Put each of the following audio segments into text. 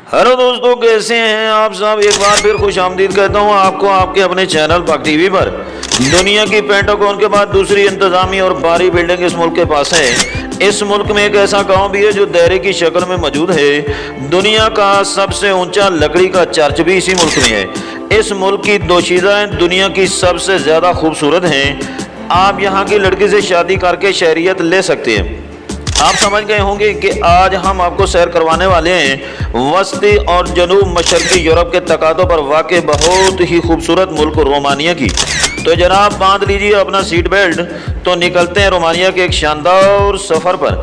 Hello दोस्तों, कैसे हैं आप सब। एक बार फिर खुश आमदीद कहता हूँ आपको आपके अपने चैनल पाक टीवी पर। दुनिया की पेंटागन के बाद दूसरी इंतजामी और भारी बिल्डिंग इस मुल्क के पास है। इस मुल्क में एक ऐसा गांव भी है जो दायरे की शक्ल में मौजूद है। दुनिया का सबसे ऊंचा लकड़ी का चर्च भी इसी मुल्क में है। इस मुल्क की दोशीज़ाएं दुनिया की सबसे ज़्यादा खूबसूरत हैं। आप यहाँ की लड़की से शादी करके शहरियत ले सकते हैं। आप समझ गए होंगे कि आज हम आपको सैर करवाने वाले हैं वस्ती और जनूब मशरकी यूरोप के तकातों पर वाक़ बहुत ही खूबसूरत मुल्क रोमानिया की। तो जनाब बांध लीजिए अपना सीट बेल्ट, तो निकलते हैं रोमानिया के एक शानदार सफ़र पर।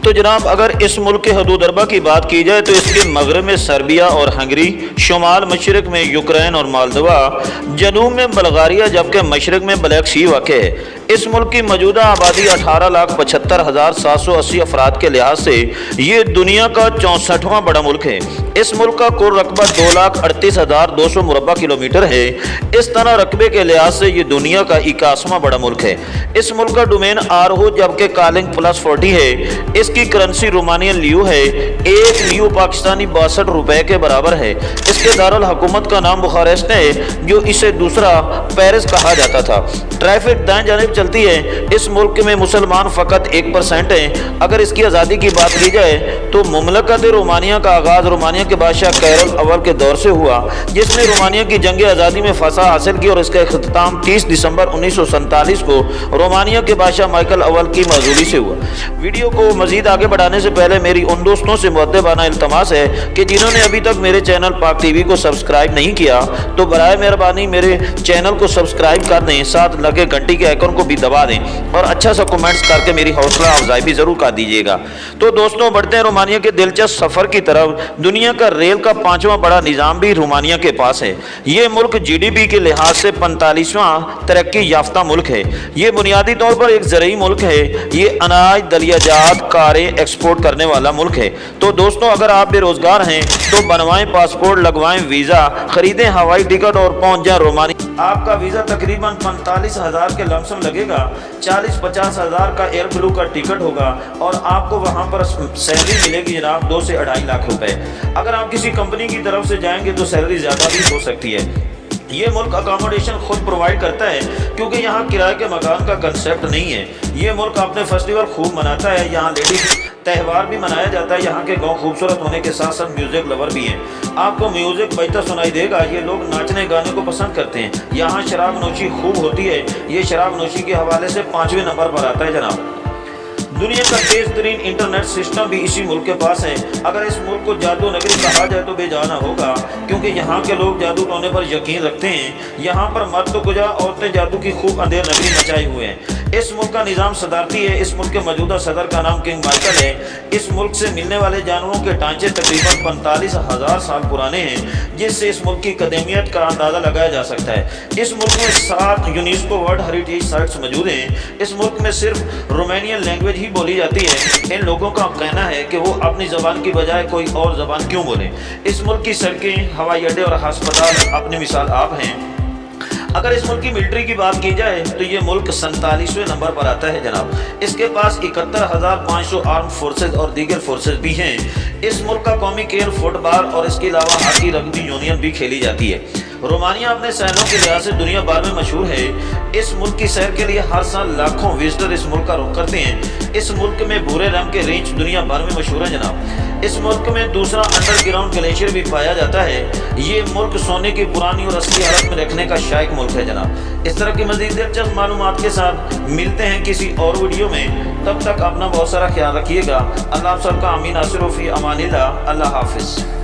तो जनाब अगर इस मुल्क के हदूद अरबा की बात की जाए तो इसके मगरब में सर्बिया और हंगरी, शुमाल मशरक में यूक्रेन और मालदोवा, जनूब में बल्गारिया, जबकि मशरक में ब्लैक सी वाक़ है। इस मुल्क की मौजूदा आबादी 18,75,780 अफराद के लिहाज से ये दुनिया का 64वां बड़ा मुल्क है। इस मुल्क का कुल रकबा 2,38,200 मुरबा किलोमीटर है। इस तरह रकबे के लिहाज से ये दुनिया का 81वां बड़ा मुल्क है। इस मुल्क का डोमेन आरहू जबकि कॉलिंग +40 है। इसकी करेंसी रोमानियन लियू है। एक लियू पाकिस्तानी 62 रुपए के बराबर है। इसके दारुल हुकूमत का नाम बुखारेस्ट है, जो इसे दूसरा पेरिस कहा जाता था। ट्रैफिक दाएं जानिब चलती है। इस मुल्क में मुसलमान फ़कत 1% हैं। अगर इसकी आज़ादी की बात की जाए तो मुमलकत रोमानिया का आगाज़ रोमानिया के बादशाह कैरोल अव्वल के दौर से हुआ, जिसने रोमानिया की जंग आज़ादी में फतह हासिल की, और इसका इख्तिताम 30 दिसंबर 1947 को रोमानिया के बादशाह माइकल अव्वल की मौजूदगी से हुआ। वीडियो को मज़ीद आगे बढ़ाने से पहले मेरी उन दोस्तों से मुअद्दबाना इल्तमास है कि जिन्होंने अभी तक मेरे चैनल पाक टीवी को सब्सक्राइब नहीं किया तो बराए मेहरबानी मेरे चैनल को सब्सक्राइब कर दें, साथ लगे घंटी के आइकन को भी दबा दें और अच्छा सा कमेंट्स करके मेरी हौसला अफजाई भी ज़रूर कर दीजिएगा। तो दोस्तों बढ़ते हैं रोमानिया के दिलचस्प सफ़र की तरफ। दुनिया का रेल का 5वां बड़ा निज़ाम भी रोमानिया के पास है। ये मुल्क GDP के लिहाज से 45वां तरक्की याफ्ता मुल्क है। ये बुनियादी तौर पर एक ज़रूरी मुल्क है। ये अनाज, दलियाजात, कारें एक्सपोर्ट करने वाला मुल्क है। तो दोस्तों अगर आप बेरोज़गार हैं तो बनवाएं पासपोर्ट, लगवाएं वीज़ा, ख़रीदें हवाई टिकट और पहुँच जाएं रोमानिया। आपका वीज़ा तकरीबन 45,000 के लमसम लगेगा। 40-50 हज़ार का एयर ब्लू का टिकट होगा और आपको वहाँ पर सैलरी मिलेगी जनाब 2 से 2.5 लाख रुपए। अगर आप किसी कंपनी की तरफ से जाएंगे तो सैलरी ज़्यादा भी हो सकती है। ये मुल्क अकोमोडेशन खुद प्रोवाइड करता है क्योंकि यहाँ किराए के मकान का कंसेप्ट नहीं है। ये मुल्क अपने फेस्टिवल खूब मनाता है। यहाँ लेडीज त्यौहार भी मनाया जाता है। यहाँ के गांव खूबसूरत होने के साथ साथ म्यूज़िक लवर भी हैं। आपको म्यूज़िक बजता सुनाई देगा। ये लोग नाचने गाने को पसंद करते हैं। यहाँ शराब नोशी खूब होती है। ये शराब नोशी के हवाले से 5वें नंबर पर आता है जनाब। दुनिया का तेज तरीन इंटरनेट सिस्टम भी इसी मुल्क के पास है। अगर इस मुल्क को जादू नगरी कहा जाए तो बेजाना होगा, क्योंकि यहाँ के लोग जादू टोने पर यकीन रखते हैं। यहाँ पर मर्द तो गुजा औरतें जादू की खूब अंधेर नगरी मचाए हुए हैं। इस मुल्क का निज़ाम सदारती है। इस मुल्क के मौजूदा सदर का नाम किंग माइकल है। इस मुल्क से मिलने वाले जानवरों के ढांचे तकरीबन 45,000 साल पुराने हैं, जिससे इस मुल्क की कदमियत का अंदाज़ा लगाया जा सकता है। इस मुल्क में 7 यूनेस्को वर्ल्ड हेरिटेज साइट्स मौजूद हैं। इस मुल्क में सिर्फ रोमानियन लैंग्वेज ही बोली जाती है। इन लोगों का कहना है कि वो अपनी ज़बान की बजाय कोई और ज़बान क्यों बोलें। इस मुल्क की सड़कें, हवाई अड्डे और अस्पताल अपनी मिसाल आप हैं। अगर इस मुल्क की मिलिट्री की बात की जाए तो ये मुल्क 47वें नंबर पर आता है जनाब। इसके पास 71,500 आर्म फोर्सेज और दीगर फोर्सेज भी हैं। इस मुल्क का कौमी खेल फुटबॉल और इसके अलावा हॉकी, रग्बी यूनियन भी खेली जाती है। रोमानिया अपने शहरों के लिहाज से दुनिया भर में मशहूर है। इस मुल्क की सैर के लिए हर साल लाखों विजिटर इस मुल्क का रुख करते हैं। इस मुल्क में भूरे रंग के रेंज दुनिया भर में मशहूर है जनाब। इस मुल्क में दूसरा अंडरग्राउंड ग्लेशियर भी पाया जाता है। ये मुल्क सोने की पुरानी और असली हालत में रखने का शायक मुल्क है जनाब। इस तरह की मज़ीद दिलचस्प मालूमात के साथ मिलते हैं किसी और वीडियो में। तब तक अपना बहुत सारा ख्याल रखिएगा। अल्लाह आप सबका आमीन। आसिर फ़ी अमानिल्लाह। अल्लाह हाफिज़।